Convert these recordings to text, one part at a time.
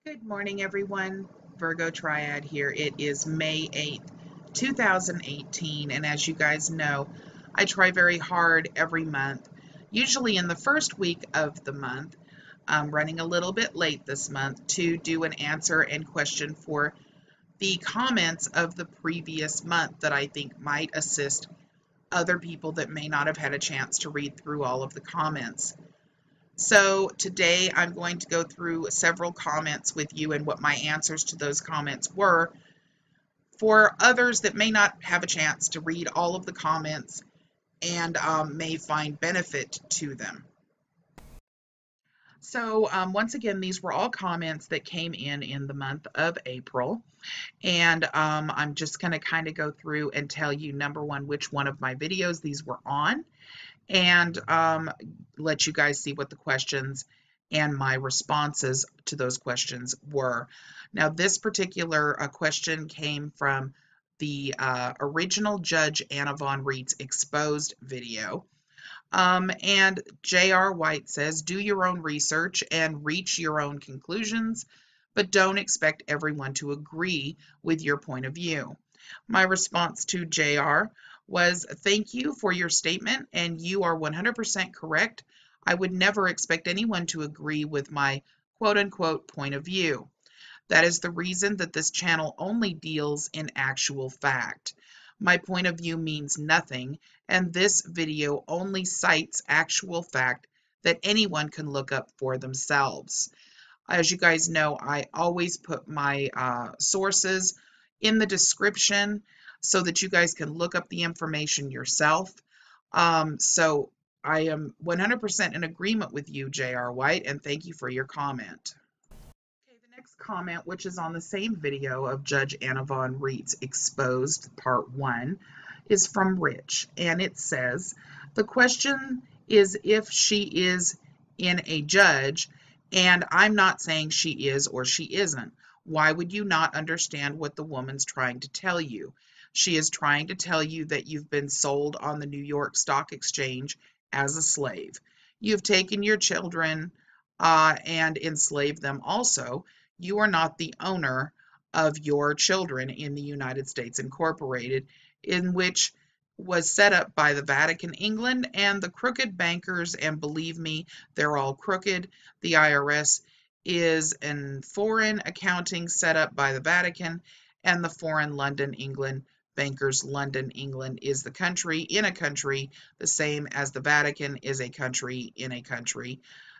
Good morning, everyone. Virgo Triad here. It is May 8th, 2018, and as you guys know, I try very hard every month, usually in the first week of the month. I'm running a little bit late this month to do an answer and question for the comments of the previous month that I think might assist other people that may not have had a chance to read through all of the comments. So today I'm going to go through several comments with you and what my answers to those comments were for others that may not have a chance to read all of the comments and may find benefit to them. So once again, these were all comments that came in the month of April. And I'm just going to kind of go through and tell you, number one, which one of my videos these were on, and let you guys see what the questions and my responses to those questions were. Now, this particular question came from the original Judge Anna Von Reitz Exposed video. And J.R. White says, do your own research and reach your own conclusions, but don't expect everyone to agree with your point of view. My response to J.R. was, thank you for your statement, and you are 100% correct. I would never expect anyone to agree with my quote-unquote point of view. That is the reason that this channel only deals in actual fact. My point of view means nothing, and this video only cites actual fact that anyone can look up for themselves. As you guys know, I always put my sources in the description so that you guys can look up the information yourself. So I am 100% in agreement with you, J.R. White, and thank you for your comment. Okay, the next comment, which is on the same video of Judge Anna Von Reitz Exposed, Part 1, is from Rich, and it says, the question is if she is in a judge, and I'm not saying she is or she isn't. Why would you not understand what the woman's trying to tell you? She is trying to tell you that you've been sold on the New York Stock Exchange as a slave. You've taken your children and enslaved them also. You are not the owner of your children in the United States Incorporated, in which was set up by the Vatican, England, and the crooked bankers, and believe me, they're all crooked. The IRS is a foreign accounting set up by the Vatican, and the foreign London, England bankers. London, England is the country in a country, the same as the Vatican is a country in a country.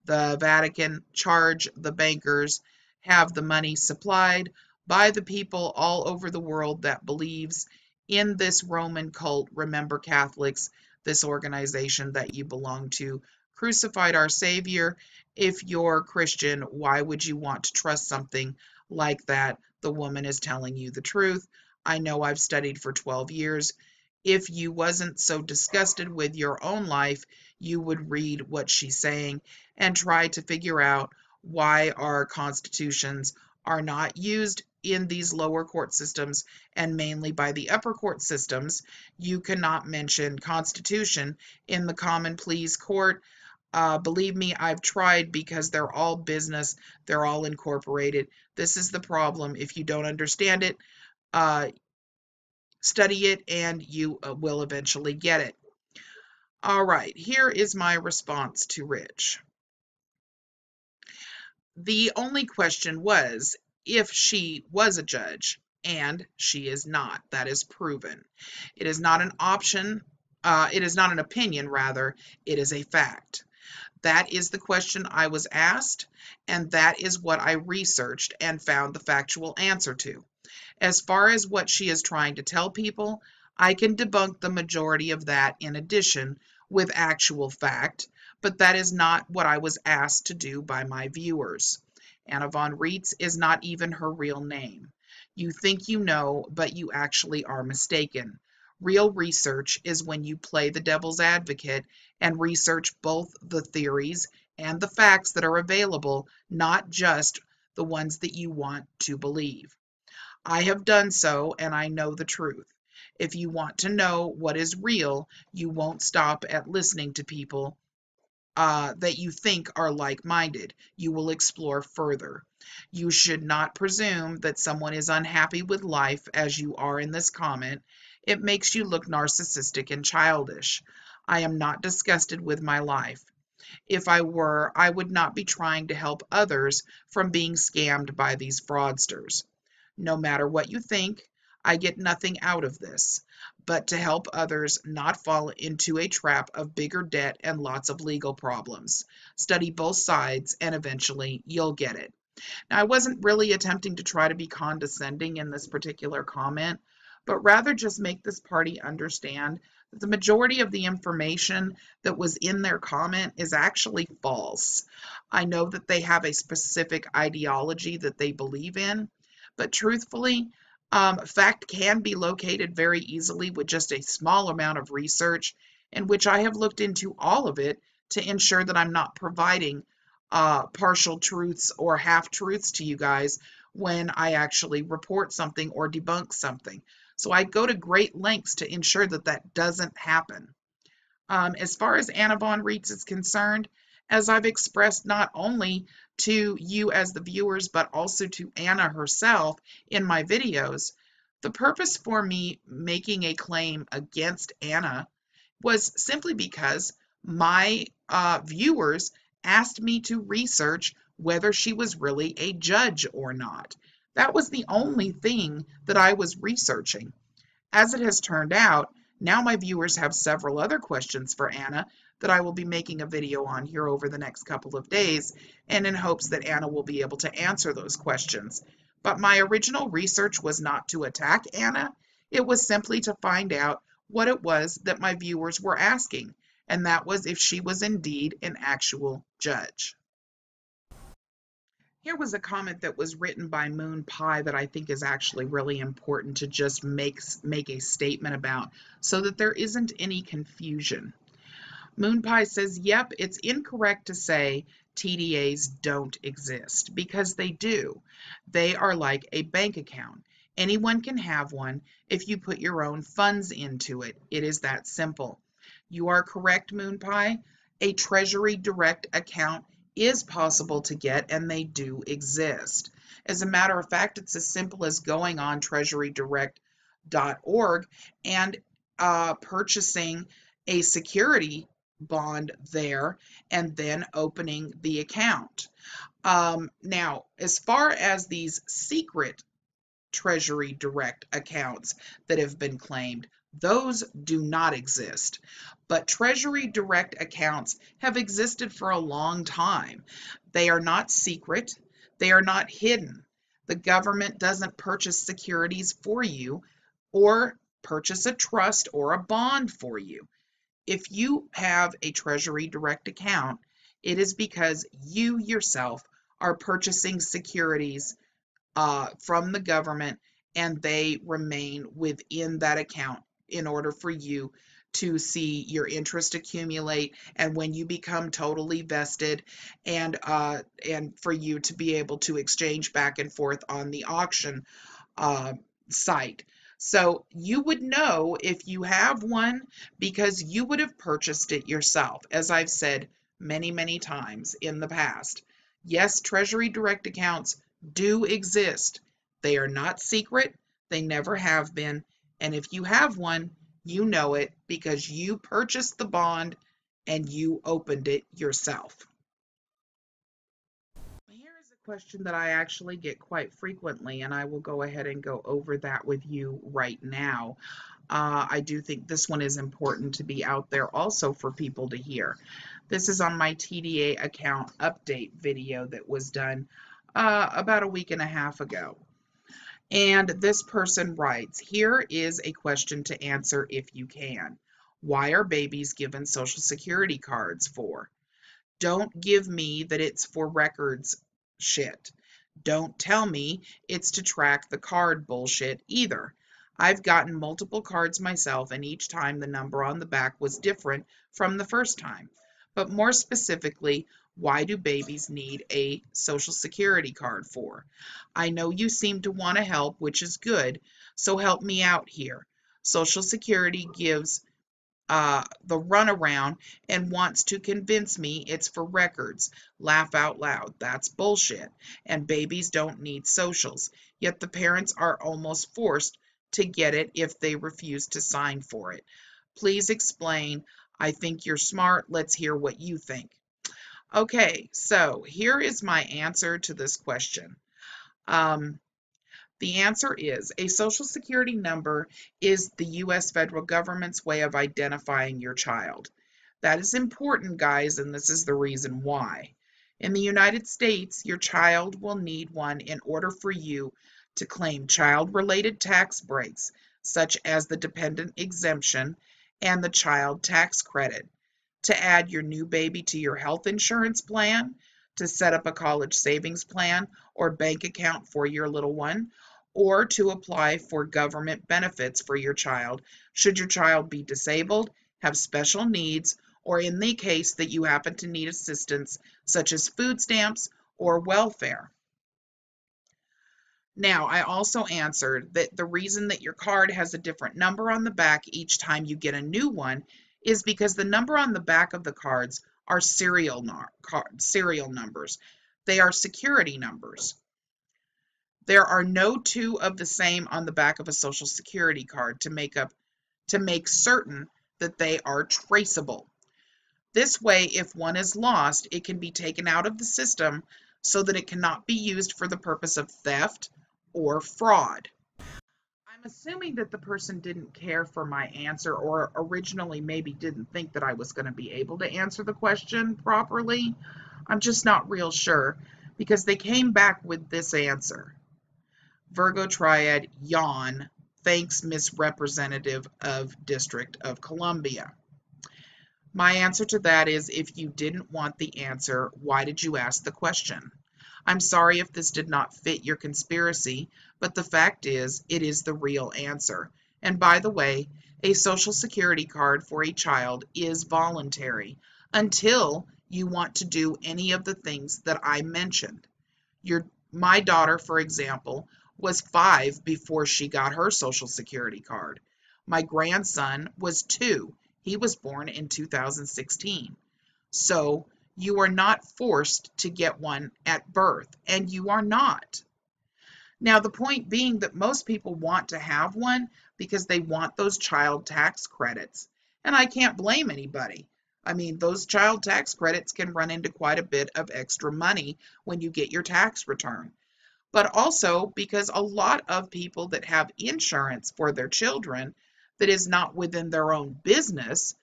The Vatican charge the bankers, have the money supplied by the people all over the world that believes in this Roman cult. Remember, Catholics, this organization that you belong to crucified our Savior. If you're Christian, why would you want to trust something like that? The woman is telling you the truth. I know I've studied for 12 years. If you wasn't so disgusted with your own life, you would read what she's saying and try to figure out why our constitutions are not used in these lower court systems and mainly by the upper court systems. You cannot mention Constitution in the common pleas court. Believe me, I've tried because they're all business. They're all incorporated. This is the problem. If you don't understand it, study it and you will eventually get it. All right, here is my response to Rich. The only question was if she was a judge, and she is not. That is proven. It is not an option. It is not an opinion, rather. It is a fact. That is the question I was asked, and that is what I researched and found the factual answer to. As far as what she is trying to tell people, I can debunk the majority of that in addition with actual fact, but that is not what I was asked to do by my viewers. Anna Von Reitz is not even her real name. You think you know, but you actually are mistaken. Real research is when you play the devil's advocate and research both the theories and the facts that are available, not just the ones that you want to believe. I have done so, and I know the truth. If you want to know what is real, you won't stop at listening to people that you think are like-minded. You will explore further. You should not presume that someone is unhappy with life as you are in this comment. It makes you look narcissistic and childish. I am not disgusted with my life. If I were, I would not be trying to help others from being scammed by these fraudsters. No matter what you think, I get nothing out of this, but to help others not fall into a trap of bigger debt and lots of legal problems. Study both sides and eventually you'll get it. Now, I wasn't really attempting to try to be condescending in this particular comment, but rather just make this party understand that the majority of the information that was in their comment is actually false. I know that they have a specific ideology that they believe in, but truthfully, fact can be located very easily with just a small amount of research, in which I have looked into all of it to ensure that I'm not providing partial truths or half-truths to you guys when I actually report something or debunk something. So I go to great lengths to ensure that that doesn't happen. As far as Anna Von Reitz is concerned, as I've expressed not only to you as the viewers, but also to Anna herself in my videos, the purpose for me making a claim against Anna was simply because my viewers asked me to research whether she was really a judge or not. That was the only thing that I was researching. As it has turned out, now my viewers have several other questions for Anna that I will be making a video on here over the next couple of days, and in hopes that Anna will be able to answer those questions. But my original research was not to attack Anna, it was simply to find out what it was that my viewers were asking, and that was if she was indeed an actual judge. Here was a comment that was written by Moon Pie that I think is actually really important to just make a statement about so that there isn't any confusion. Moon Pie says, yep, it's incorrect to say TDAs don't exist because they do. They are like a bank account. Anyone can have one if you put your own funds into it. It is that simple. You are correct, Moon Pie. A Treasury Direct account is possible to get, and they do exist. As a matter of fact, it's as simple as going on treasurydirect.org and purchasing a security bond there and then opening the account. Now, as far as these secret Treasury Direct accounts that have been claimed, those do not exist. But Treasury Direct accounts have existed for a long time. They are not secret. They are not hidden. The government doesn't purchase securities for you or purchase a trust or a bond for you. If you have a Treasury Direct account, it is because you yourself are purchasing securities from the government, and they remain within that account in order for you to see your interest accumulate, and when you become totally vested, and for you to be able to exchange back and forth on the auction site. So you would know if you have one because you would have purchased it yourself, as I've said many, many times in the past. Yes, Treasury Direct accounts do exist. They are not secret. They never have been. And if you have one, you know it because you purchased the bond and you opened it yourself. Here is a question that I actually get quite frequently, and I will go ahead and go over that with you right now. I do think this one is important to be out there also for people to hear. This is on my TDA account update video that was done about a week and a half ago. And this person writes, here is a question to answer if you can. Why are babies given Social Security cards for? Don't give me that it's for records shit. Don't tell me it's to track the card bullshit either. I've gotten multiple cards myself, and each time the number on the back was different from the first time. But more specifically, why do babies need a Social Security card for? I know you seem to want to help, which is good, so help me out here. Social Security gives the runaround and wants to convince me it's for records. Laugh out loud. That's bullshit. And babies don't need socials. Yet the parents are almost forced to get it if they refuse to sign for it. Please explain. I think you're smart. Let's hear what you think. Okay, so here is my answer to this question. The answer is a Social Security number is the U.S. federal government's way of identifying your child. That is important, guys, and this is the reason why. In the United States, your child will need one in order for you to claim child-related tax breaks, such as the dependent exemption and the child tax credit, to add your new baby to your health insurance plan, to set up a college savings plan or bank account for your little one, or to apply for government benefits for your child should your child be disabled, have special needs, or in the case that you happen to need assistance such as food stamps or welfare. Now, I also answered that the reason that your card has a different number on the back each time you get a new one is because the number on the back of the cards are serial numbers. They are security numbers. There are no two of the same on the back of a Social Security card to make certain that they are traceable. This way, if one is lost, it can be taken out of the system so that it cannot be used for the purpose of theft or fraud. I'm assuming that the person didn't care for my answer or originally maybe didn't think that I was going to be able to answer the question properly. I'm just not real sure because they came back with this answer. Virgo Triad, yawn. Thanks, Miss Representative of District of Columbia. My answer to that is, if you didn't want the answer, why did you ask the question? I'm sorry if this did not fit your conspiracy, but the fact is, it is the real answer. And by the way, a Social Security card for a child is voluntary until you want to do any of the things that I mentioned. My daughter, for example, was 5 before she got her Social Security card. My grandson was 2. He was born in 2016. So you are not forced to get one at birth, and you are not. Now, the point being that most people want to have one because they want those child tax credits. And I can't blame anybody. I mean, those child tax credits can run into quite a bit of extra money when you get your tax return. But also because a lot of people that have insurance for their children that is not within their own business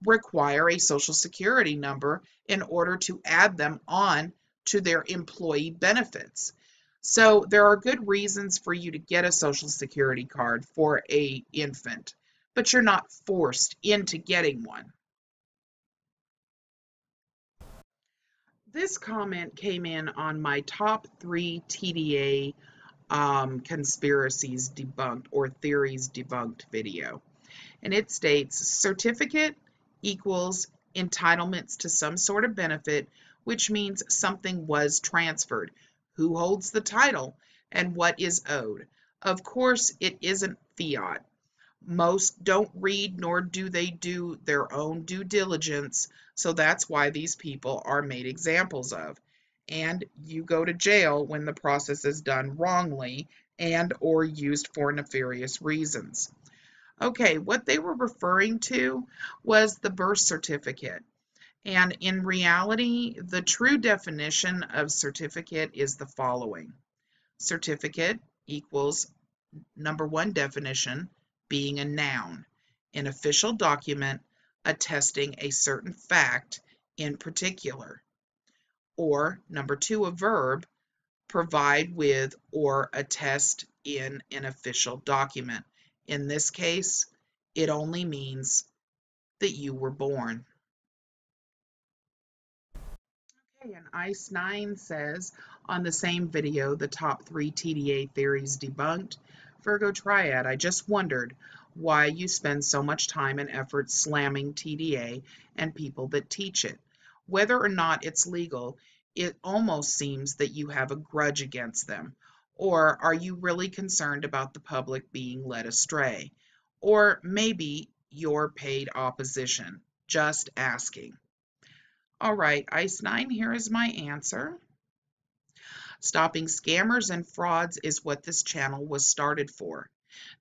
require a Social Security number in order to add them on to their employee benefits. So there are good reasons for you to get a Social Security card for an infant, but you're not forced into getting one. This comment came in on my top 3 TDA conspiracies debunked or theories debunked video. And it states certificate equals entitlements to some sort of benefit, which means something was transferred. Who holds the title and what is owed? Of course, it isn't fiat. Most don't read nor do they do their own due diligence, so that's why these people are made examples of. And you go to jail when the process is done wrongly and or used for nefarious reasons. Okay, what they were referring to was the birth certificate. And in reality, the true definition of certificate is the following. Certificate equals, number 1 definition, being a noun, an official document attesting a certain fact in particular. Or, number 2, a verb, provide with or attest in an official document. In this case, it only means that you were born. Okay, and Ice9 says, on the same video, the top 3 TDA theories debunked. Virgo Triad, I just wondered why you spend so much time and effort slamming TDA and people that teach it. Whether or not it's legal, it almost seems that you have a grudge against them. Or are you really concerned about the public being led astray? Or maybe your paid opposition. Just asking. All right, Ice 9, here is my answer. Stopping scammers and frauds is what this channel was started for.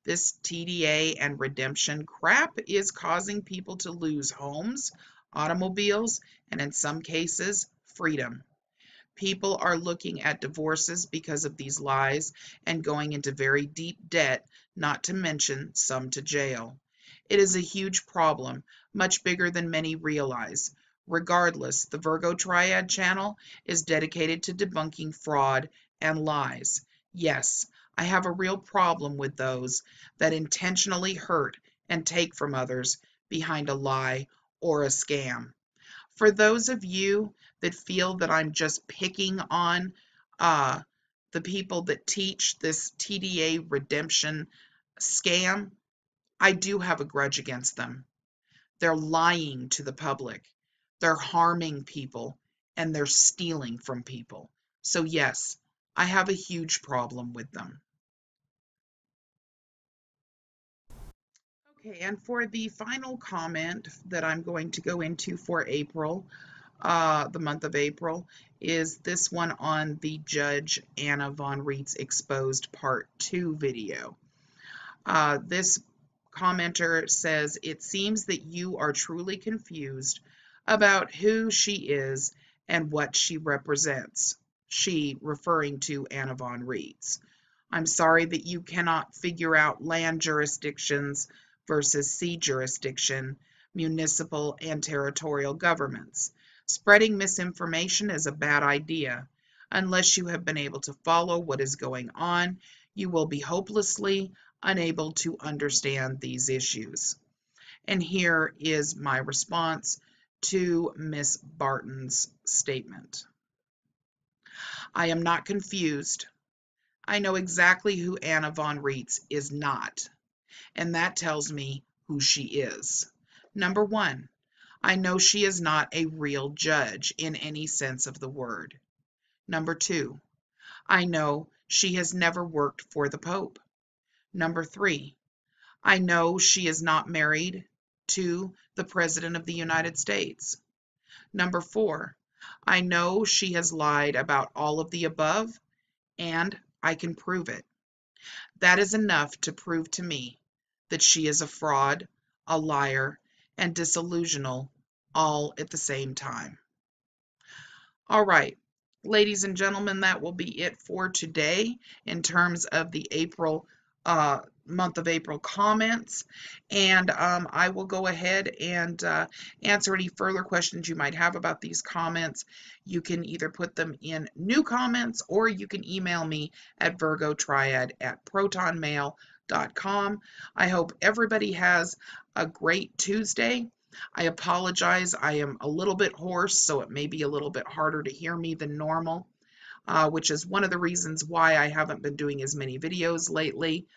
This TDA and redemption crap is causing people to lose homes, automobiles, and in some cases, freedom. People are looking at divorces because of these lies and going into very deep debt, not to mention some to jail. It is a huge problem, much bigger than many realize. Regardless, the Virgo Triad channel is dedicated to debunking fraud and lies. Yes, I have a real problem with those that intentionally hurt and take from others behind a lie or a scam. For those of you that feel that I'm just picking on the people that teach this TDA redemption scam, I do have a grudge against them. They're lying to the public, they're harming people, and they're stealing from people. So, yes, I have a huge problem with them. Okay, and for the final comment that I'm going to go into for April, the month of April, is this one on the Judge Anna Von Reitz Exposed Part 2 video. This commenter says, it seems that you are truly confused about who she is and what she represents. She referring to Anna Von Reitz. I'm sorry that you cannot figure out land jurisdictions versus sea jurisdiction, municipal and territorial governments. Spreading misinformation is a bad idea. Unless you have been able to follow what is going on, you will be hopelessly unable to understand these issues. And here is my response to Miss Barton's statement. I am not confused. I know exactly who Anna Von Reitz is not, and that tells me who she is. Number one, I know she is not a real judge in any sense of the word. Number two, I know she has never worked for the Pope. Number three, I know she is not married to the President of the United States. Number four, I know she has lied about all of the above, and I can prove it. That is enough to prove to me that she is a fraud, a liar, and disillusional all at the same time. All right, ladies and gentlemen, that will be it for today in terms of the month of April comments. And I will go ahead and answer any further questions you might have about these comments. You can either put them in new comments or you can email me at virgotriad@protonmail.com. I hope everybody has a great Tuesday. I apologize. I am a little bit hoarse, so it may be a little bit harder to hear me than normal, which is one of the reasons why I haven't been doing as many videos lately.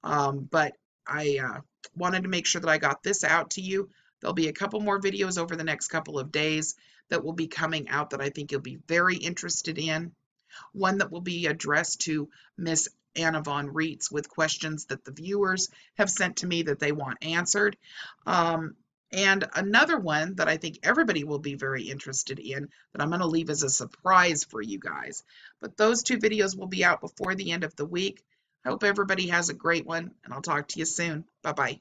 But I wanted to make sure that I got this out to you. There'll be a couple more videos over the next couple of days that will be coming out that I think you'll be very interested in. One that will be addressed to Miss Anna Von Reitz with questions that the viewers have sent to me that they want answered. And another one that I think everybody will be very interested in that I'm going to leave as a surprise for you guys. But those two videos will be out before the end of the week. I hope everybody has a great one, and I'll talk to you soon. Bye-bye.